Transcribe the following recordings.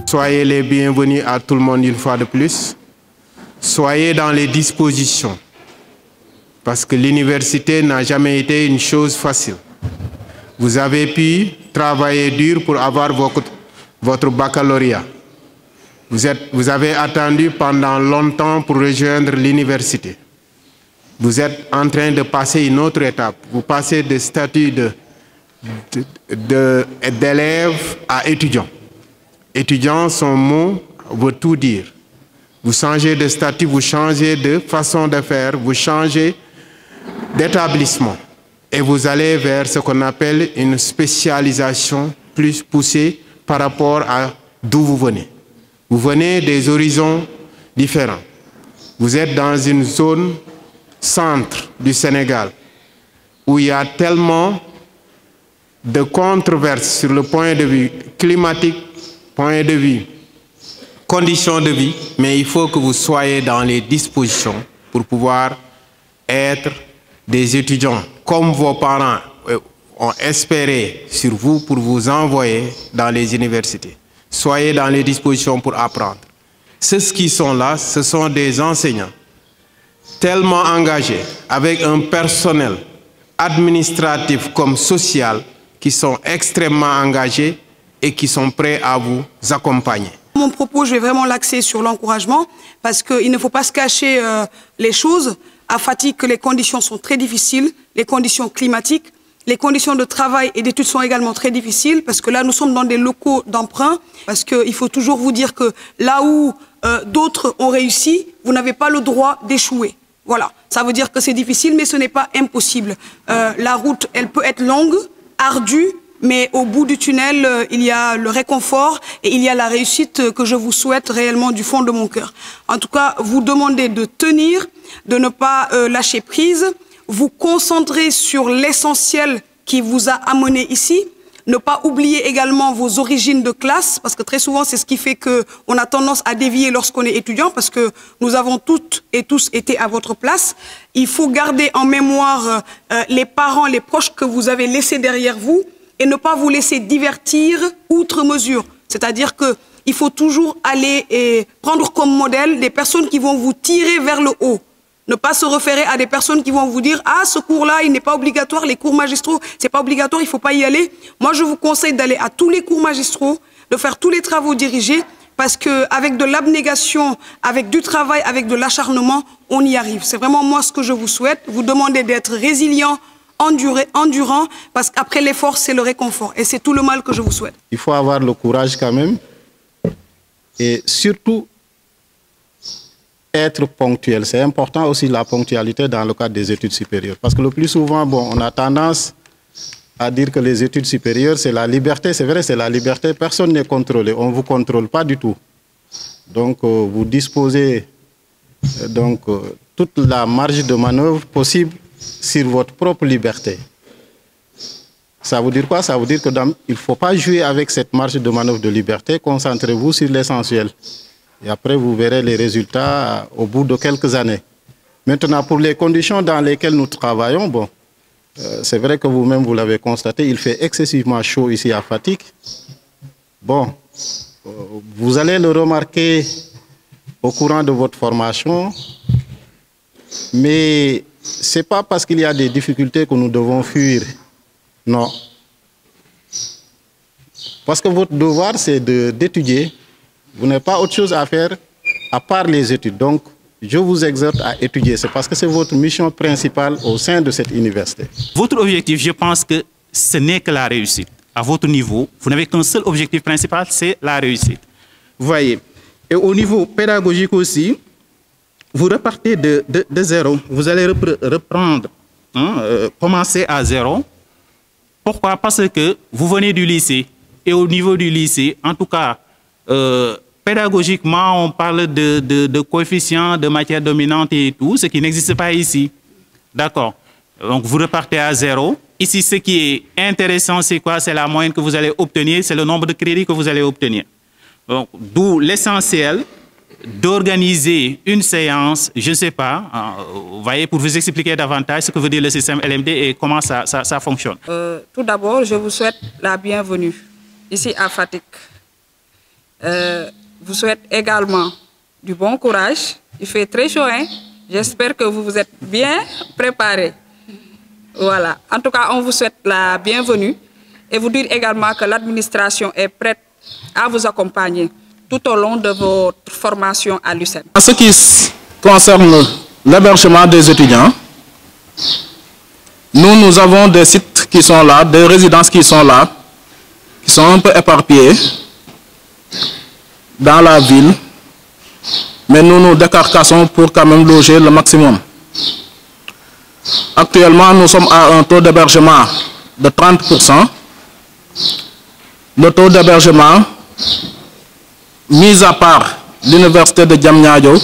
Soyez les bienvenus à tout le monde une fois de plus. Soyez dans les dispositions. Parce que l'université n'a jamais été une chose facile. Vous avez pu travailler dur pour avoir votre baccalauréat. Vous avez attendu pendant longtemps pour rejoindre l'université. Vous êtes en train de passer une autre étape. Vous passez de statut d'élève à étudiant. Étudiant, son mot veut tout dire. Vous changez de statut, vous changez de façon de faire, vous changez d'établissement. Et vous allez vers ce qu'on appelle une spécialisation plus poussée par rapport à d'où vous venez. Vous venez des horizons différents. Vous êtes dans une zone centre du Sénégal où il y a tellement de controverses sur le point de vue climatique, point de vue conditions de vie, mais il faut que vous soyez dans les dispositions pour pouvoir être des étudiants comme vos parents ont espéré sur vous pour vous envoyer dans les universités. Soyez dans les dispositions pour apprendre. Ceux qui sont là, ce sont des enseignants tellement engagés, avec un personnel administratif comme social, qui sont extrêmement engagés et qui sont prêts à vous accompagner. Mon propos, je vais vraiment l'axer sur l'encouragement, parce qu'il ne faut pas se cacher les choses. À Fatick, les conditions sont très difficiles, les conditions climatiques, les conditions de travail et d'études sont également très difficiles, parce que là, nous sommes dans des locaux d'emprunt, parce qu'il faut toujours vous dire que là où d'autres ont réussi, vous n'avez pas le droit d'échouer. Voilà, ça veut dire que c'est difficile, mais ce n'est pas impossible. La route, elle peut être longue, ardue, mais au bout du tunnel, il y a le réconfort et il y a la réussite que je vous souhaite réellement du fond de mon cœur. En tout cas, vous demandez de tenir, de ne pas lâcher prise, vous concentrer sur l'essentiel qui vous a amené ici, ne pas oublier également vos origines de classe, parce que très souvent, c'est ce qui fait qu'on a tendance à dévier lorsqu'on est étudiant, parce que nous avons toutes et tous été à votre place. Il faut garder en mémoire les parents, les proches que vous avez laissés derrière vous, et ne pas vous laisser divertir outre mesure. C'est-à-dire qu'il faut toujours aller et prendre comme modèle des personnes qui vont vous tirer vers le haut. Ne pas se référer à des personnes qui vont vous dire « Ah, ce cours-là, il n'est pas obligatoire, les cours magistraux, c'est pas obligatoire, il ne faut pas y aller. » Moi, je vous conseille d'aller à tous les cours magistraux, de faire tous les travaux dirigés, parce qu'avec de l'abnégation, avec du travail, avec de l'acharnement, on y arrive. C'est vraiment moi ce que je vous souhaite. Vous demandez d'être résilient, endurant, parce qu'après l'effort, c'est le réconfort. Et c'est tout le mal que je vous souhaite. Il faut avoir le courage quand même. Et surtout, être ponctuel. C'est important aussi la ponctualité dans le cadre des études supérieures. Parce que le plus souvent, bon, on a tendance à dire que les études supérieures, c'est la liberté. C'est vrai, c'est la liberté. Personne n'est contrôlé. On ne vous contrôle pas du tout. Donc, vous disposez toute la marge de manœuvre possible sur votre propre liberté. Ça veut dire quoi? Ça veut dire qu'il ne faut pas jouer avec cette marge de manœuvre de liberté. Concentrez-vous sur l'essentiel. Et après, vous verrez les résultats au bout de quelques années. Maintenant, pour les conditions dans lesquelles nous travaillons, bon, c'est vrai que vous-même, vous l'avez constaté, il fait excessivement chaud ici à Fatick. Bon, vous allez le remarquer au courant de votre formation, mais ce n'est pas parce qu'il y a des difficultés que nous devons fuir. Non. Parce que votre devoir, c'est d'étudier. Vous n'avez pas autre chose à faire à part les études. Donc, je vous exhorte à étudier. C'est parce que c'est votre mission principale au sein de cette université. Votre objectif, je pense que ce n'est que la réussite. À votre niveau, vous n'avez qu'un seul objectif principal, c'est la réussite. Vous voyez. Et au niveau pédagogique aussi, vous repartez de zéro. Vous allez reprendre, commencer à zéro. Pourquoi? Parce que vous venez du lycée. Et au niveau du lycée, en tout cas, pédagogiquement, on parle de coefficients, de matières dominantes et tout, ce qui n'existe pas ici. D'accord. Donc, vous repartez à zéro. Ici, ce qui est intéressant, c'est quoi? C'est la moyenne que vous allez obtenir, c'est le nombre de crédits que vous allez obtenir. Donc, d'où l'essentiel d'organiser une séance, je ne sais pas, vous voyez, pour vous expliquer davantage ce que veut dire le système LMD et comment ça fonctionne. Tout d'abord, je vous souhaite la bienvenue ici à Fatick. vous souhaite également du bon courage. Il fait très chaud, hein? J'espère que vous vous êtes bien préparés. Voilà. En tout cas, on vous souhaite la bienvenue et vous dire également que l'administration est prête à vous accompagner tout au long de votre formation à l'UCEN. En ce qui concerne l'hébergement des étudiants, nous avons des sites qui sont là, des résidences qui sont là, qui sont un peu éparpillées dans la ville, mais nous nous décarcassons pour quand même loger le maximum. Actuellement, nous sommes à un taux d'hébergement de 30%. Le taux d'hébergement, mis à part l'université de Diamniadio,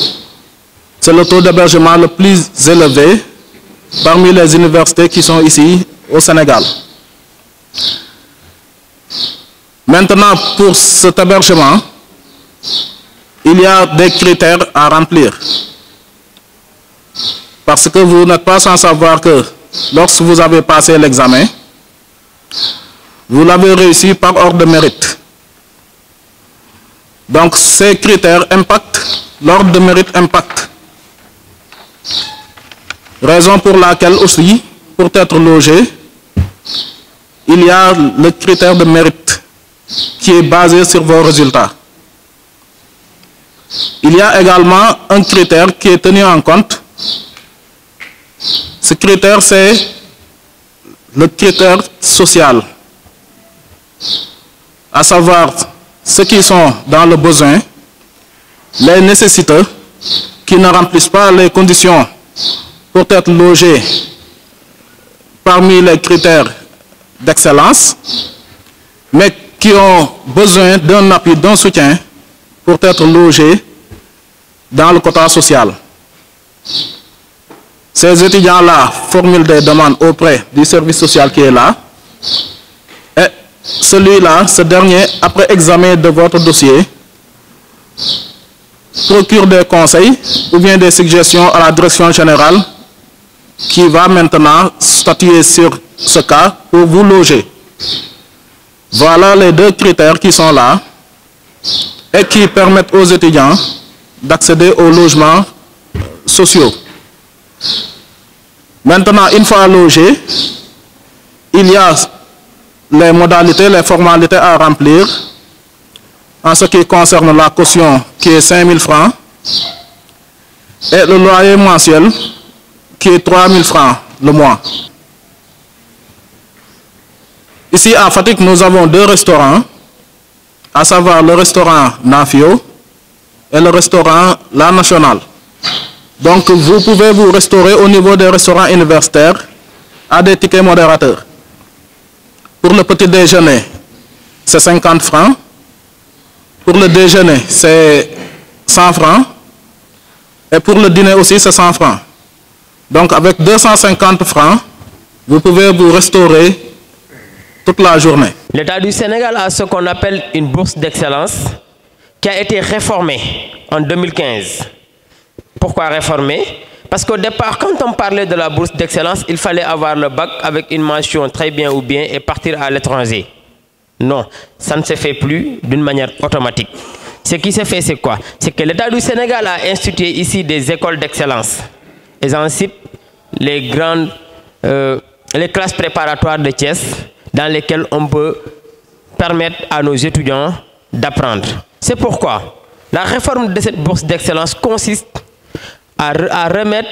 c'est le taux d'hébergement le plus élevé parmi les universités qui sont ici au Sénégal. Maintenant, pour cet hébergement, il y a des critères à remplir. Parce que vous n'êtes pas sans savoir que lorsque vous avez passé l'examen, vous l'avez réussi par ordre de mérite. Donc ces critères impactent, l'ordre de mérite impacte. Raison pour laquelle aussi, pour être logé, il y a le critère de mérite qui est basé sur vos résultats. Il y a également un critère qui est tenu en compte. Ce critère, c'est le critère social, à savoir ceux qui sont dans le besoin, les nécessiteux, qui ne remplissent pas les conditions pour être logés parmi les critères d'excellence, mais qui ont besoin d'un appui, d'un soutien pour être logés dans le quota social. Ces étudiants-là formulent des demandes auprès du service social qui est là. Et celui-là, ce dernier, après examen de votre dossier, procure des conseils ou bien des suggestions à la direction générale qui va maintenant statuer sur ce cas pour vous loger. Voilà les deux critères qui sont là et qui permettent aux étudiants d'accéder aux logements sociaux. Maintenant, une fois logé, il y a les modalités, les formalités à remplir en ce qui concerne la caution qui est 5 000 francs et le loyer mensuel qui est 3 000 francs le mois. Ici à Fatick, nous avons deux restaurants, à savoir le restaurant Nafio et le restaurant La Nationale. Donc vous pouvez vous restaurer au niveau des restaurants universitaires à des tickets modérateurs. Pour le petit déjeuner, c'est 50 francs. Pour le déjeuner, c'est 100 francs. Et pour le dîner aussi, c'est 100 francs. Donc avec 250 francs, vous pouvez vous restaurer toute la journée. L'État du Sénégal a ce qu'on appelle une bourse d'excellence qui a été réformée en 2015. Pourquoi réformer? Parce qu'au départ, quand on parlait de la bourse d'excellence, il fallait avoir le bac avec une mention très bien ou bien et partir à l'étranger. Non, ça ne se fait plus d'une manière automatique. Ce qui se fait, c'est quoi? C'est que l'État du Sénégal a institué ici des écoles d'excellence. Et j'en cite les classes préparatoires de Thiès, dans lesquelles on peut permettre à nos étudiants d'apprendre. C'est pourquoi la réforme de cette bourse d'excellence consiste à remettre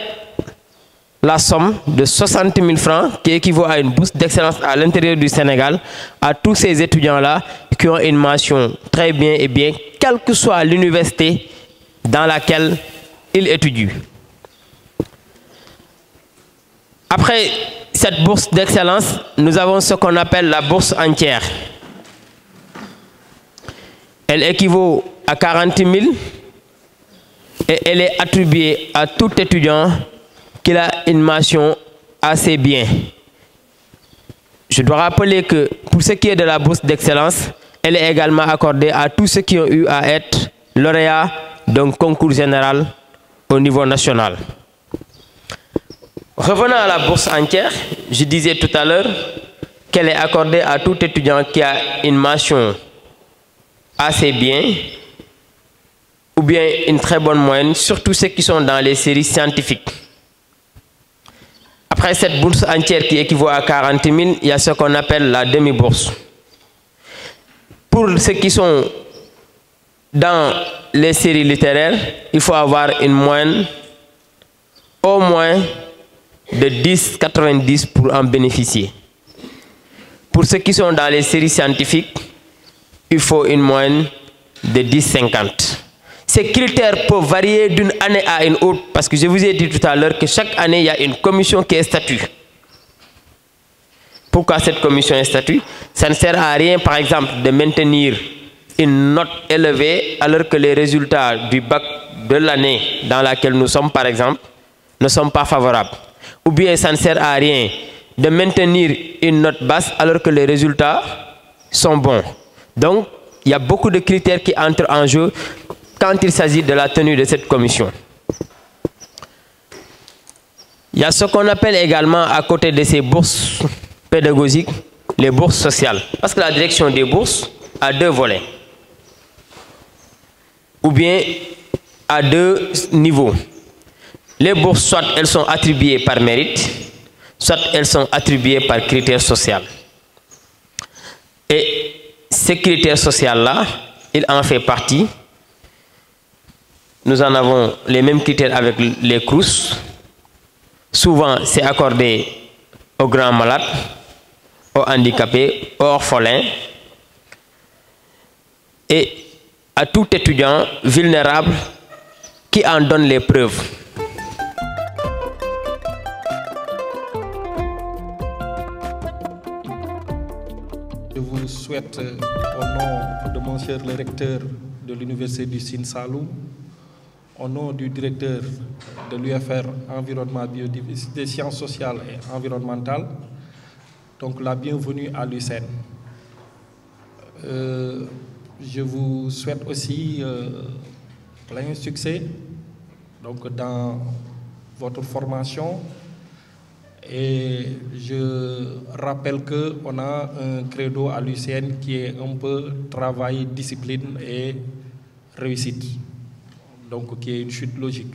la somme de 60 000 francs qui équivaut à une bourse d'excellence à l'intérieur du Sénégal à tous ces étudiants-là qui ont une mention très bien et bien, quelle que soit l'université dans laquelle ils étudient. Après cette bourse d'excellence, nous avons ce qu'on appelle la bourse entière. Elle équivaut à 40 000 et elle est attribuée à tout étudiant qui a une mention assez bien. Je dois rappeler que pour ce qui est de la bourse d'excellence, elle est également accordée à tous ceux qui ont eu à être lauréats d'un concours général au niveau national. Revenons à la bourse entière, je disais tout à l'heure qu'elle est accordée à tout étudiant qui a une mention assez bien ou bien une très bonne moyenne, surtout ceux qui sont dans les séries scientifiques. Après cette bourse entière qui équivaut à 40 000, il y a ce qu'on appelle la demi-bourse. Pour ceux qui sont dans les séries littéraires, il faut avoir une moyenne au moins de 10,90 pour en bénéficier. Pour ceux qui sont dans les séries scientifiques, il faut une moyenne de 10,50. Ces critères peuvent varier d'une année à une autre, parce que je vous ai dit tout à l'heure que chaque année, il y a une commission qui est statue. Pourquoi cette commission est statue? Ça ne sert à rien, par exemple, de maintenir une note élevée alors que les résultats du bac de l'année dans laquelle nous sommes, par exemple, ne sont pas favorables. Ou bien ça ne sert à rien de maintenir une note basse alors que les résultats sont bons. Donc, il y a beaucoup de critères qui entrent en jeu quand il s'agit de la tenue de cette commission. Il y a ce qu'on appelle également, à côté de ces bourses pédagogiques, les bourses sociales. Parce que la direction des bourses a deux volets. Ou bien à deux niveaux. Les bourses, soit elles sont attribuées par mérite, soit elles sont attribuées par critères sociaux. Et ces critères sociaux-là, il en fait partie. Nous en avons les mêmes critères avec les CROUS. Souvent, c'est accordé aux grands malades, aux handicapés, aux orphelins et à tout étudiant vulnérable qui en donne les preuves. Je vous souhaite, au nom de monsieur le recteur de l'Université du Sine Saloum, au nom du directeur de l'UFR Environnement, Biodiversité, Sciences sociales et environnementales, donc la bienvenue à l'UCN. Je vous souhaite aussi plein succès donc, dans votre formation. Et je rappelle qu'on a un credo à l'UCN qui est un peu travail, discipline et réussite. Donc qui est une chute logique.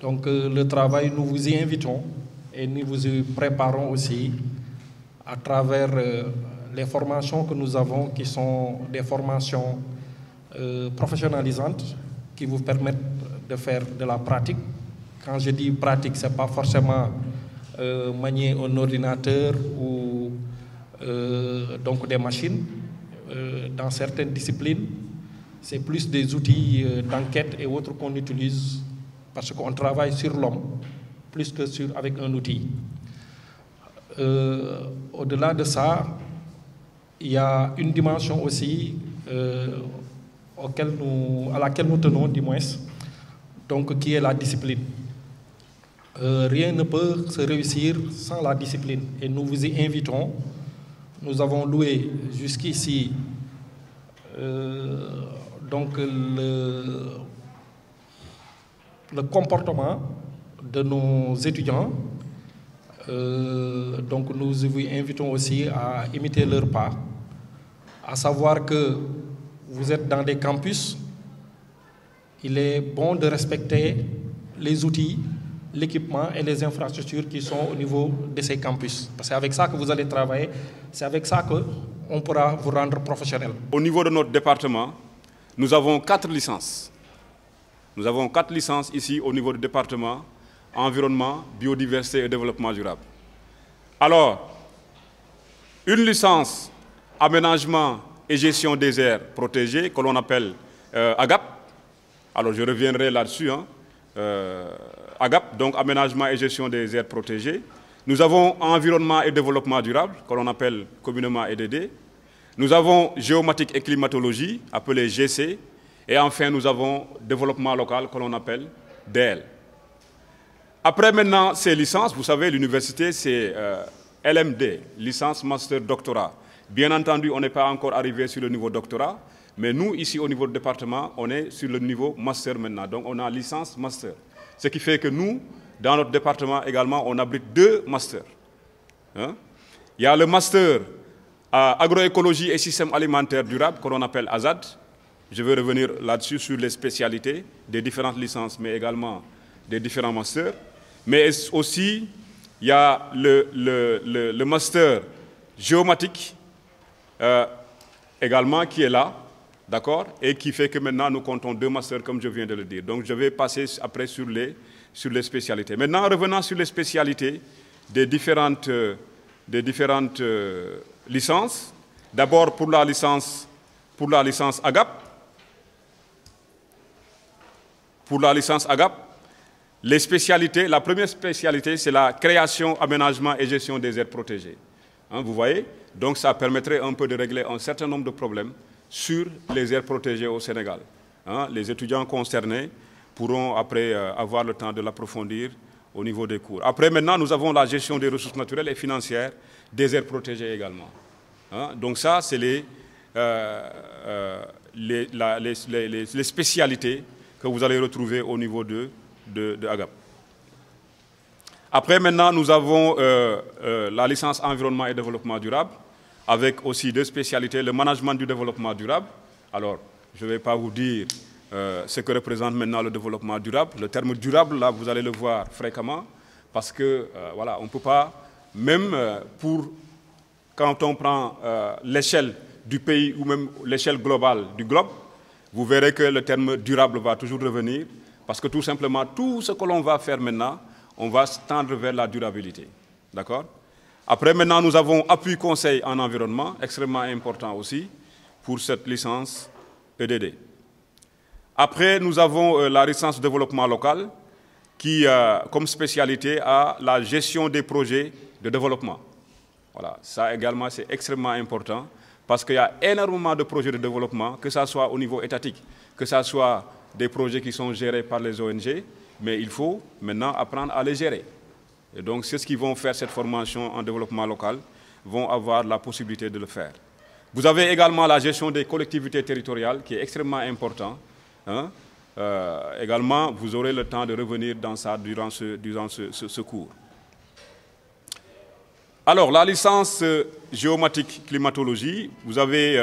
Donc le travail, nous vous y invitons et nous vous y préparons aussi à travers les formations que nous avons, qui sont des formations professionnalisantes, qui vous permettent de faire de la pratique. Quand je dis pratique, ce n'est pas forcément manier un ordinateur ou donc des machines. Dans certaines disciplines, c'est plus des outils d'enquête et autres qu'on utilise parce qu'on travaille sur l'homme plus que avec un outil. Au-delà de ça, il y a une dimension aussi à laquelle nous tenons, du moins, donc, qui est la discipline. Rien ne peut se réussir sans la discipline et nous vous y invitons. Nous avons loué jusqu'ici donc le comportement de nos étudiants. Donc nous vous invitons aussi à imiter leur pas, à savoir que vous êtes dans des campus. Il est bon de respecter les outils, l'équipement et les infrastructures qui sont au niveau de ces campus. Parce que c'est avec ça que vous allez travailler, c'est avec ça qu'on pourra vous rendre professionnel. Au niveau de notre département, nous avons 4 licences. Nous avons 4 licences ici au niveau du département, environnement, biodiversité et développement durable. Alors, une licence aménagement et gestion des aires protégées, que l'on appelle AGAP. Alors, je reviendrai là-dessus. AGAP, donc aménagement et gestion des aires protégées. Nous avons environnement et développement durable, que l'on appelle communément EDD. Nous avons géomatique et climatologie, appelé GC. Et enfin, nous avons développement local, que l'on appelle DL. Après maintenant ces licences, vous savez, l'université, c'est LMD, licence, master, doctorat. Bien entendu, on n'est pas encore arrivé sur le niveau doctorat, mais nous, ici, au niveau du département, on est sur le niveau master maintenant. Donc, on a licence, master. Ce qui fait que nous, dans notre département également, on abrite 2 masters. Il y a le master agroécologie et système alimentaire durable, que l'on appelle AZAD. Je vais revenir là-dessus sur les spécialités des différentes licences, mais également des différents masters. Mais aussi, il y a le master géomatique également qui est là, d'accord, et qui fait que maintenant nous comptons 2 masters comme je viens de le dire. Donc je vais passer après sur les spécialités. Maintenant, revenant sur les spécialités des différentes licences. D'abord pour la licence AGAP. Pour la licence AGAP, les spécialités, la première spécialité, c'est la création, aménagement et gestion des aires protégées. Hein, vous voyez? Donc ça permettrait un peu de régler un certain nombre de problèmes sur les aires protégées au Sénégal. Hein, les étudiants concernés pourront après avoir le temps de l'approfondir au niveau des cours. Après, maintenant, nous avons la gestion des ressources naturelles et financières des aires protégées également. Hein, donc ça, c'est les spécialités que vous allez retrouver au niveau de AGAP. Après, maintenant, nous avons la licence environnement et développement durable, avec aussi 2 spécialités, le management du développement durable. Alors, je ne vais pas vous dire ce que représente maintenant le développement durable. Le terme durable, là, vous allez le voir fréquemment, parce que, voilà, on ne peut pas, même quand on prend l'échelle du pays ou même l'échelle globale du globe, vous verrez que le terme durable va toujours revenir, parce que tout simplement, tout ce que l'on va faire maintenant, on va se tendre vers la durabilité. D'accord? Après, maintenant, nous avons appui conseil en environnement, extrêmement important aussi, pour cette licence EDD. Après, nous avons la licence développement local, qui, comme spécialité, a la gestion des projets de développement. Voilà, ça également, c'est extrêmement important, parce qu'il y a énormément de projets de développement, que ce soit au niveau étatique, que ce soit des projets qui sont gérés par les ONG, mais il faut maintenant apprendre à les gérer. Et donc, ceux qui vont faire cette formation en développement local vont avoir la possibilité de le faire. Vous avez également la gestion des collectivités territoriales, qui est extrêmement important. Hein. Également, vous aurez le temps de revenir dans ça durant ce cours. Alors, la licence géomatique climatologie, vous avez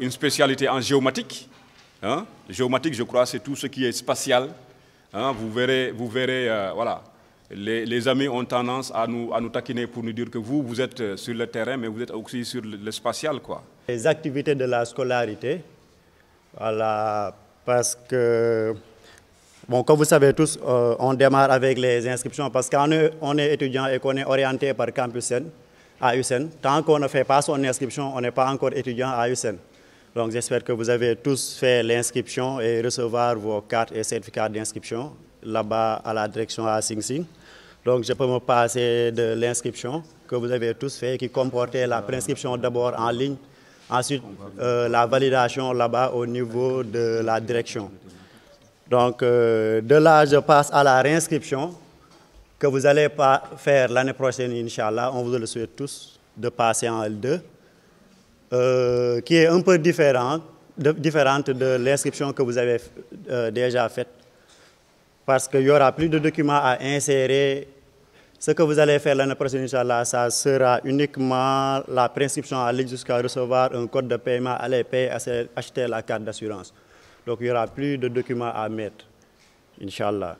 une spécialité en géomatique. Hein. Géomatique, je crois, c'est tout ce qui est spatial. Hein. Vous verrez voilà, les amis ont tendance à nous taquiner pour nous dire que vous êtes sur le terrain, mais vous êtes aussi sur le spatial, quoi. Les activités de la scolarité, voilà, parce que, bon, comme vous savez tous, on démarre avec les inscriptions, parce qu'on est étudiant et qu'on est orienté par Campus à USN. Tant qu'on ne fait pas son inscription, on n'est pas encore étudiant à USN. Donc j'espère que vous avez tous fait l'inscription et recevoir vos cartes et certificats d'inscription là-bas à la direction à Sing Sing. Donc je peux me passer de l'inscription que vous avez tous fait, qui comportait la préinscription d'abord en ligne, ensuite la validation là-bas au niveau de la direction. Donc de là, je passe à la réinscription que vous allez faire l'année prochaine, Inch'Allah. On vous le souhaite tous de passer en L2. Qui est un peu différente de l'inscription que vous avez déjà faite, parce qu'il n'y aura plus de documents à insérer. Ce que vous allez faire l'année prochaine, Inch'Allah, ça sera uniquement la prescription en ligne jusqu'à recevoir un code de paiement, aller payer, acheter la carte d'assurance. Donc il n'y aura plus de documents à mettre, Inch'Allah.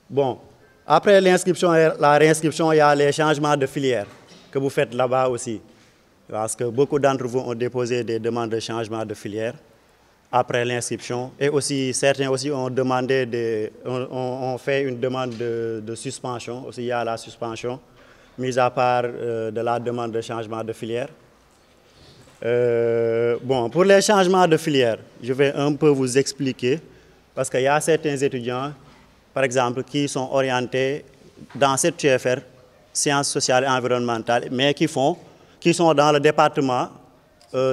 Bon, après l'inscription et la réinscription, il y a les changements de filière que vous faites là-bas aussi. Parce que beaucoup d'entre vous ont déposé des demandes de changement de filière après l'inscription. Et aussi, certains aussi ont demandé ont fait une demande de suspension. Aussi, il y a la suspension, mis à part de la demande de changement de filière. Bon, pour les changements de filière, je vais un peu vous expliquer, parce qu'il y a certains étudiants, par exemple, qui sont orientés dans cette TFR, sciences sociales et environnementales, mais qui sont dans le département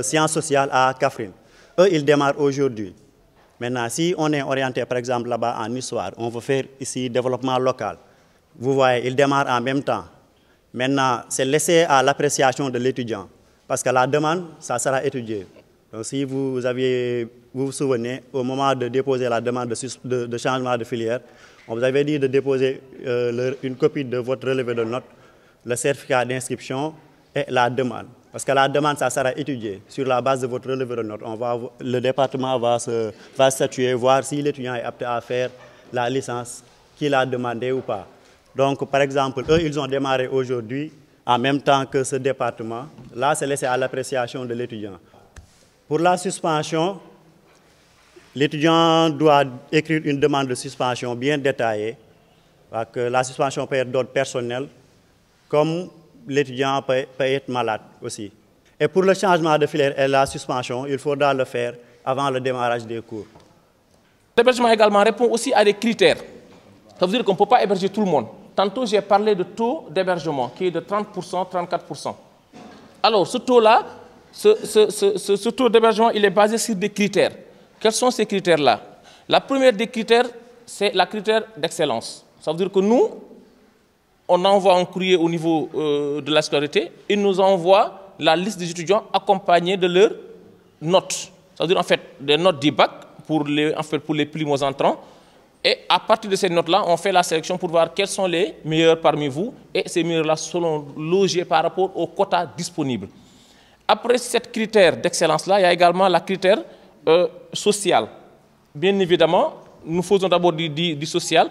sciences sociales à Kaffrine. Eux, ils démarrent aujourd'hui. Maintenant, si on est orienté, par exemple, là-bas en histoire, on veut faire ici développement local. Vous voyez, ils démarrent en même temps. Maintenant, c'est laissé à l'appréciation de l'étudiant, parce que la demande, ça sera étudié. Donc, si vous vous souvenez, au moment de déposer la demande de changement de filière, on vous avait dit de déposer une copie de votre relevé de notes, le certificat d'inscription et la demande. Parce que la demande, ça sera étudiée. Sur la base de votre relevé de notes, le département va statuer, voir si l'étudiant est apte à faire la licence qu'il a demandé ou pas. Donc, par exemple, eux, ils ont démarré aujourd'hui en même temps que ce département. Là, c'est laissé à l'appréciation de l'étudiant. Pour la suspension, l'étudiant doit écrire une demande de suspension bien détaillée, parce que la suspension peut être d'ordre personnel, comme l'étudiant peut être malade aussi. Et pour le changement de filière et la suspension, il faudra le faire avant le démarrage des cours. L'hébergement également répond aussi à des critères. Ça veut dire qu'on ne peut pas héberger tout le monde. Tantôt, j'ai parlé de taux d'hébergement qui est de 30%, 34%. Alors, ce taux-là, ce taux d'hébergement, il est basé sur des critères. Quels sont ces critères-là? La première des critères, c'est la critère d'excellence. Ça veut dire que nous, on envoie un courrier au niveau de la scolarité, et nous envoie la liste des étudiants accompagnés de leurs notes. Ça veut dire en fait des notes du bac pour les primo entrants. Et à partir de ces notes-là, on fait la sélection pour voir quels sont les meilleurs parmi vous. Et ces meilleurs-là seront logés par rapport aux quotas disponibles. Après cette critère d'excellence-là, il y a également la critère social. Bien évidemment, nous faisons d'abord du social.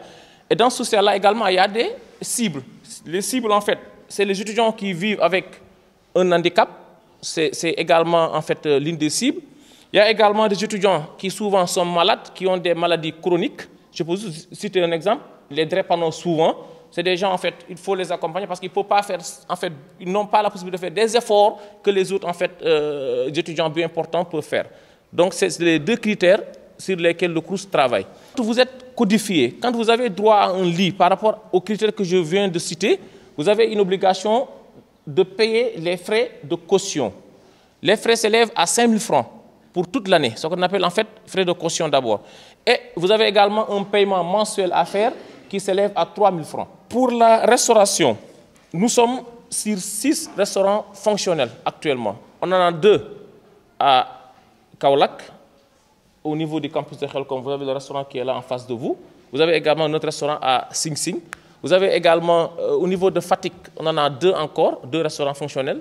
Et dans ce social-là également, il y a des cibles. Les cibles, en fait, c'est les étudiants qui vivent avec un handicap. C'est également, en fait, l'une des cibles. Il y a également des étudiants qui souvent sont malades, qui ont des maladies chroniques. Je peux vous citer un exemple. Les drépanoes, souvent, c'est des gens, en fait, il faut les accompagner parce qu'ils ne peuvent pas faire, en fait, ils n'ont pas la possibilité de faire des efforts que les autres, en fait, étudiants bien importants peuvent faire. Donc, c'est les deux critères sur lesquels le CROUS travaille. Quand vous êtes codifié, quand vous avez droit à un lit par rapport aux critères que je viens de citer, vous avez une obligation de payer les frais de caution. Les frais s'élèvent à 5 000 francs pour toute l'année, ce qu'on appelle en fait frais de caution d'abord. Et vous avez également un paiement mensuel à faire qui s'élève à 3 000 francs. Pour la restauration, nous sommes sur 6 restaurants fonctionnels actuellement. On en a 2 à Kaolack, au niveau du campus de Khelcom, vous avez le restaurant qui est là en face de vous. Vous avez également un autre restaurant à Sing Sing. Vous avez également, au niveau de Fatick, on en a 2 encore, 2 restaurants fonctionnels.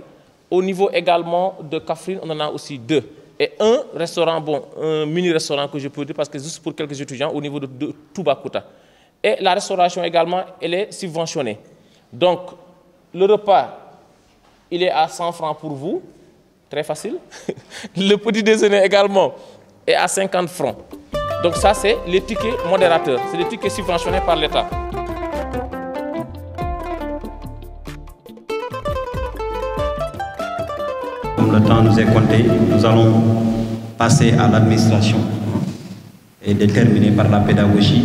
Au niveau également de Kaffrine, on en a aussi 2. Et un restaurant, bon, un mini-restaurant que je peux dire, parce que juste pour quelques étudiants, au niveau de Toubacouta. Et la restauration également, elle est subventionnée. Donc, le repas, il est à 100 francs pour vous. Très facile. Le petit déjeuner également est à 50 francs. Donc ça, c'est les tickets modérateurs. C'est les tickets subventionnés par l'État. Comme le temps nous est compté, nous allons passer à l'administration et déterminer par la pédagogie.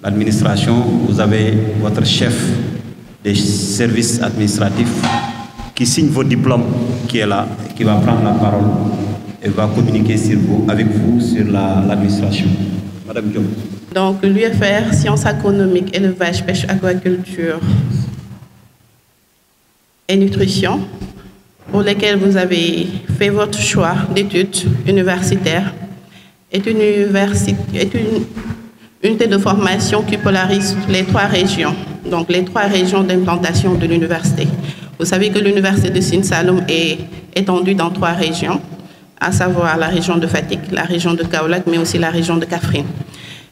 L'administration, vous avez votre chef des services administratifs qui signe vos diplômes, qui est là, qui va prendre la parole et va communiquer avec vous sur l'administration. Madame Diop. Donc l'UFR, sciences agronomiques, élevage, pêche, aquaculture et nutrition, pour lesquels vous avez fait votre choix d'études universitaires, est une unité de formation qui polarise les 3 régions, donc les 3 régions d'implantation de l'université. Vous savez que l'université de Sine Saloum est étendue dans 3 régions, à savoir la région de Fatick, la région de Kaolack, mais aussi la région de Kaffrine.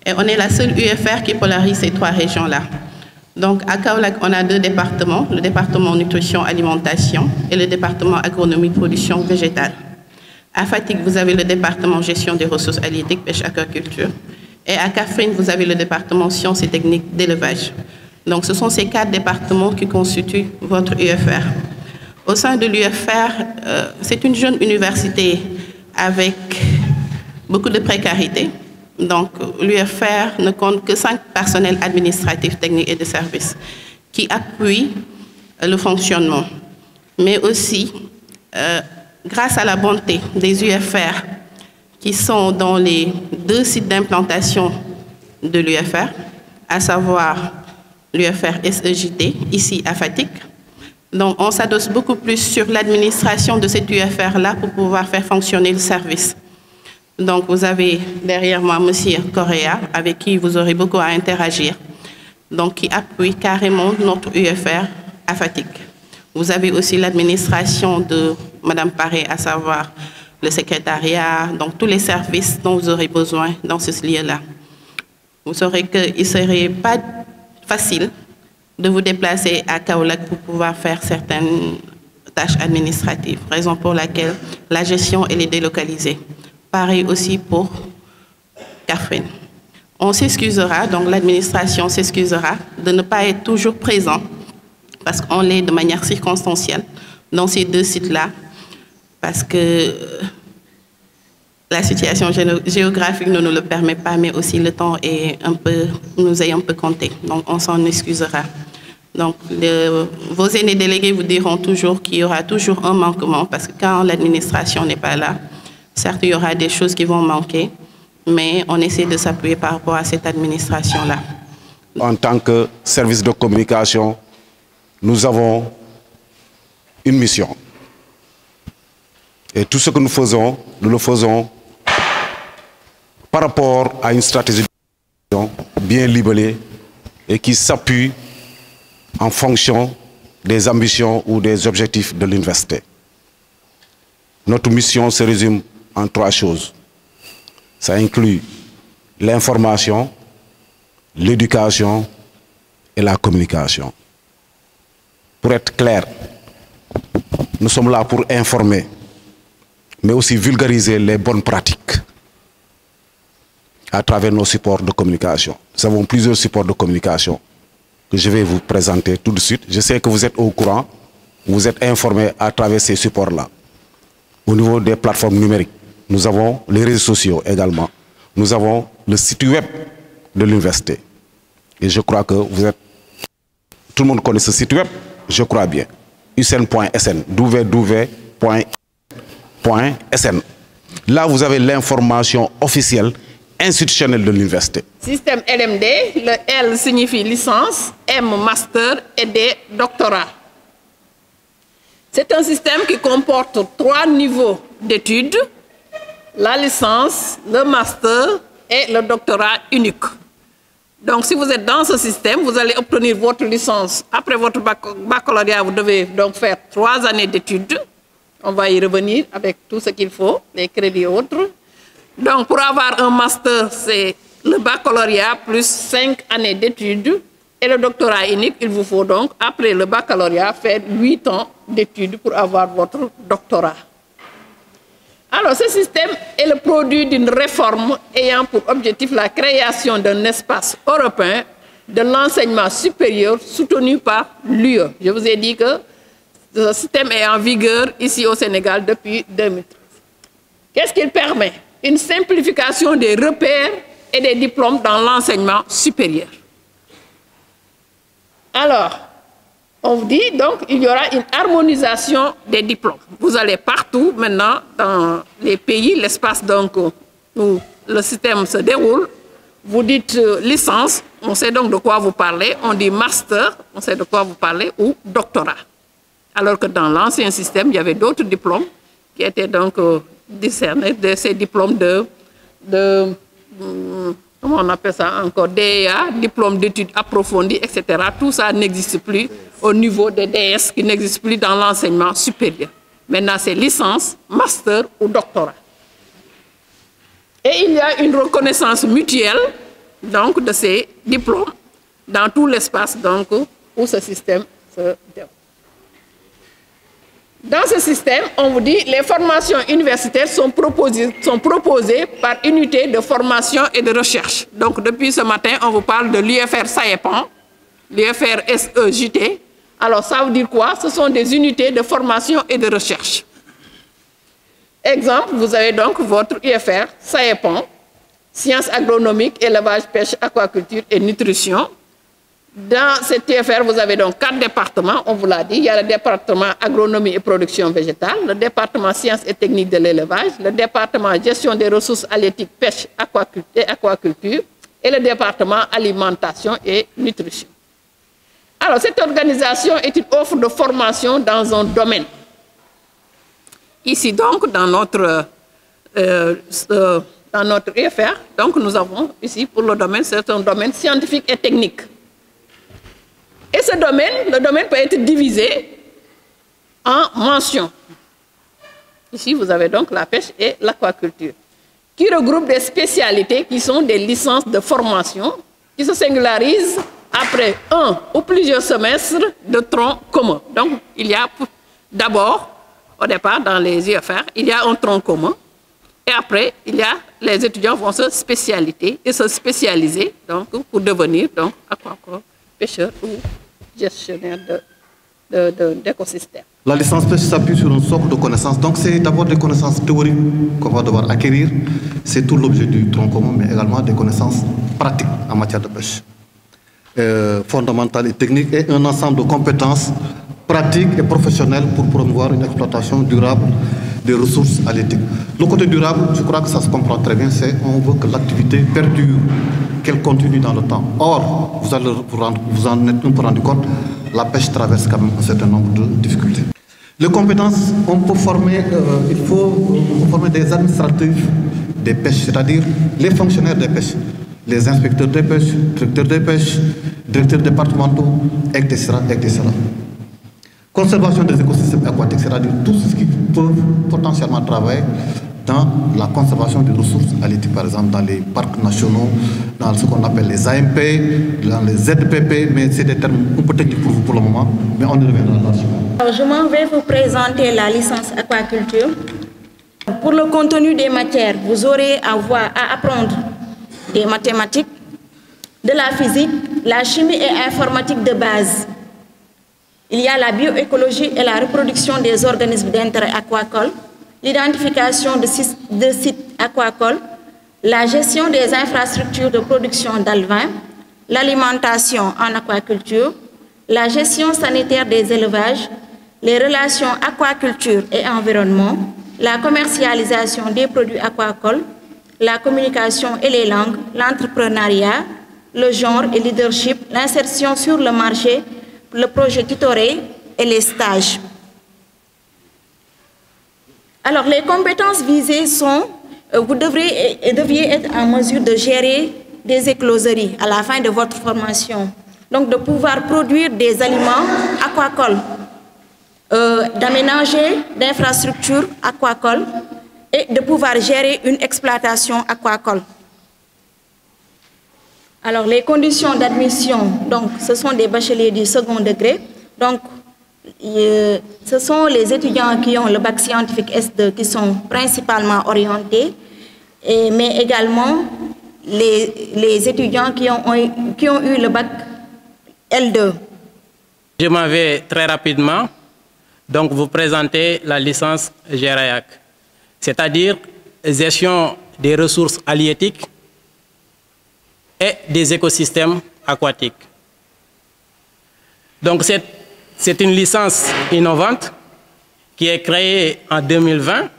Et on est la seule UFR qui polarise ces 3 régions-là. Donc à Kaolack, on a 2 départements, le département nutrition alimentation et le département agronomie production végétale. À Fatick, vous avez le département gestion des ressources halieutiques, pêche, aquaculture. Et à Kaffrine, vous avez le département sciences et techniques d'élevage. Donc ce sont ces 4 départements qui constituent votre UFR. Au sein de l'UFR, c'est une jeune université avec beaucoup de précarité. Donc l'UFR ne compte que 5 personnels administratifs, techniques et de services qui appuient le fonctionnement. Mais aussi, grâce à la bonté des UFR qui sont dans les 2 sites d'implantation de l'UFR, à savoir l'UFR SEJT, ici à Fatick. Donc, on s'adosse beaucoup plus sur l'administration de cette UFR-là pour pouvoir faire fonctionner le service. Donc, vous avez derrière moi M. Correa, avec qui vous aurez beaucoup à interagir, donc qui appuie carrément notre UFR à Fatick. Vous avez aussi l'administration de Madame Paré, à savoir le secrétariat, donc tous les services dont vous aurez besoin dans ce lieu-là. Vous saurez qu'il ne serait pas facile de vous déplacer à Kaolack pour pouvoir faire certaines tâches administratives, raison pour laquelle la gestion elle est délocalisée. Pareil aussi pour Kaffrine. On s'excusera, donc l'administration s'excusera de ne pas être toujours présent parce qu'on l'est de manière circonstancielle dans ces deux sites-là, parce que la situation géographique ne nous le permet pas, mais aussi le temps est nous est un peu compté. Donc on s'en excusera. Donc vos aînés délégués vous diront toujours qu'il y aura toujours un manquement, parce que quand l'administration n'est pas là, certes il y aura des choses qui vont manquer, mais on essaie de s'appuyer par rapport à cette administration-là. En tant que service de communication, nous avons une mission. Et tout ce que nous le faisons par rapport à une stratégie bien libellée et qui s'appuie en fonction des ambitions ou des objectifs de l'université. Notre mission se résume en 3 choses. Ça inclut l'information, l'éducation et la communication. Pour être clair, nous sommes là pour informer, mais aussi vulgariser les bonnes pratiques à travers nos supports de communication. Nous avons plusieurs supports de communication que je vais vous présenter tout de suite. Je sais que vous êtes au courant, vous êtes informés à travers ces supports-là. Au niveau des plateformes numériques, nous avons les réseaux sociaux également. Nous avons le site web de l'université. Et je crois que tout le monde connaît ce site web, je crois bien. ucen.sn, www.sn. Là, vous avez l'information officielle institutionnelle de l'université. Système LMD, le L signifie licence, M master et D doctorat. C'est un système qui comporte 3 niveaux d'études, la licence, le master et le doctorat unique. Donc si vous êtes dans ce système, vous allez obtenir votre licence. Après votre baccalauréat, vous devez donc faire 3 années d'études. On va y revenir avec tout ce qu'il faut, les crédits et autres. Donc pour avoir un master, c'est le baccalauréat plus 5 années d'études. Et le doctorat unique, il vous faut donc, après le baccalauréat, faire 8 ans d'études pour avoir votre doctorat. Alors, ce système est le produit d'une réforme ayant pour objectif la création d'un espace européen de l'enseignement supérieur soutenu par l'UE. Je vous ai dit que ce système est en vigueur ici au Sénégal depuis 2013. Qu'est-ce qu'il permet? Une simplification des repères et des diplômes dans l'enseignement supérieur. Alors, on vous dit donc qu'il y aura une harmonisation des diplômes. Vous allez partout maintenant dans les pays, l'espace donc où le système se déroule. Vous dites licence, on sait donc de quoi vous parlez. On dit master, on sait de quoi vous parlez, ou doctorat. Alors que dans l'ancien système, il y avait d'autres diplômes qui étaient donc discernés de ces diplômes comment on appelle ça encore, DEA, diplôme d'études approfondies, etc. Tout ça n'existe plus au niveau des DS, qui n'existe plus dans l'enseignement supérieur. Maintenant, c'est licence, master ou doctorat. Et il y a une reconnaissance mutuelle donc, de ces diplômes dans tout l'espace donc, où ce système se déroule. Dans ce système, on vous dit que les formations universitaires sont proposées par unité de formation et de recherche. Donc, depuis ce matin, on vous parle de l'UFR SAEPAN, l'UFR SEJT. Alors, ça veut dire quoi? Ce sont des unités de formation et de recherche. Exemple, vous avez donc votre UFR SAEPAN, sciences agronomiques, élevage, pêche, aquaculture et nutrition. Dans cette UFR, vous avez donc 4 départements, on vous l'a dit. Il y a le département agronomie et production végétale, le département sciences et techniques de l'élevage, le département gestion des ressources halieutiques, pêche et aquaculture, et le département alimentation et nutrition. Alors, cette organisation est une offre de formation dans un domaine. Ici, donc, dans notre UFR, donc, nous avons ici, pour le domaine, c'est un domaine scientifique et technique. Et ce domaine, le domaine peut être divisé en mention. Ici, vous avez donc la pêche et l'aquaculture, qui regroupent des spécialités qui sont des licences de formation qui se singularisent après un ou plusieurs semestres de tronc commun. Donc, il y a d'abord, au départ, dans les IFR, il y a un tronc commun. Et après, les étudiants vont se spécialiser donc, pour devenir donc, aquaculteur, pêcheur ou gestionnaire d'écosystèmes. La licence pêche s'appuie sur un socle de connaissances. Donc, c'est d'abord des connaissances théoriques qu'on va devoir acquérir. C'est tout l'objet du tronc commun, mais également des connaissances pratiques en matière de pêche. Fondamentales et techniques, et un ensemble de compétences pratiques et professionnelles pour promouvoir une exploitation durable des ressources halieutiques. Le côté durable, je crois que ça se comprend très bien, c'est on veut que l'activité perdure, qu'elle continue dans le temps. Or, vous allez vous en êtes un peu rendu compte, la pêche traverse quand même un certain nombre de difficultés. Les compétences, on peut former, il faut former des administratifs des pêches, c'est-à-dire les fonctionnaires des pêches, les inspecteurs des pêches, directeurs des pêches, directeurs départementaux, etc., etc. Conservation des écosystèmes aquatiques, c'est-à-dire tous ceux qui peuvent potentiellement travailler dans la conservation des ressources halieutiques, par exemple dans les parcs nationaux, dans ce qu'on appelle les AMP, dans les ZPP, mais c'est des termes un peu techniques pour vous pour le moment, mais on y reviendra là-dessus. Je m'en vais vous présenter la licence aquaculture. Pour le contenu des matières, vous aurez à apprendre des mathématiques, de la physique, la chimie et informatique de base. Il y a la bioécologie et la reproduction des organismes d'intérêt aquacole, l'identification de sites aquacoles, la gestion des infrastructures de production d'alevins, l'alimentation en aquaculture, la gestion sanitaire des élevages, les relations aquaculture et environnement, la commercialisation des produits aquacoles, la communication et les langues, l'entrepreneuriat, le genre et leadership, l'insertion sur le marché, le projet tutoré et les stages. Alors, les compétences visées sont, vous deviez être en mesure de gérer des écloseries à la fin de votre formation. Donc, de pouvoir produire des aliments aquacoles, d'aménager d'infrastructures aquacoles et de pouvoir gérer une exploitation aquacole. Alors, les conditions d'admission, donc, ce sont des bacheliers du second degré. Donc, ce sont les étudiants qui ont le bac scientifique S2 qui sont principalement orientés, mais également les étudiants qui ont eu le bac L2. Je m'en vais très rapidement donc vous présenter la licence GERAIAC, c'est-à-dire gestion des ressources halieutiques et des écosystèmes aquatiques. Donc c'est une licence innovante qui est créée en 2020,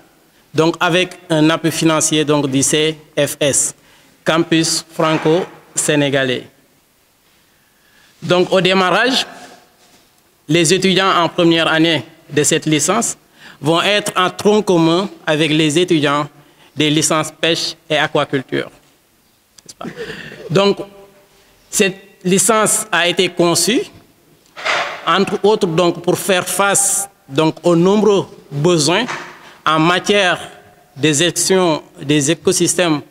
donc avec un appui financier donc, du CFS, Campus Franco-Sénégalais. Donc au démarrage, les étudiants en première année de cette licence vont être en tronc commun avec les étudiants des licences pêche et aquaculture. Donc, cette licence a été conçue, entre autres, donc, pour faire face donc, aux nombreux besoins en matière de gestion des écosystèmes,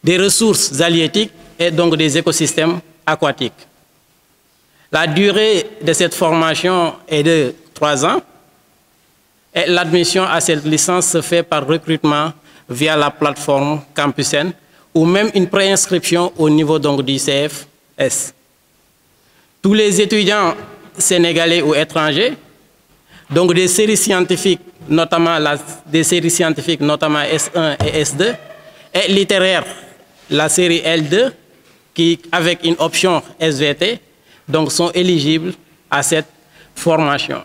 des ressources halieutiques et donc des écosystèmes aquatiques. La durée de cette formation est de 3 ans et l'admission à cette licence se fait par recrutement via la plateforme Campusen ou même une préinscription au niveau donc, du CFS. Tous les étudiants sénégalais ou étrangers, donc des séries scientifiques, notamment S1 et S2, et littéraires, la série L2, qui, avec une option SVT, donc sont éligibles à cette formation.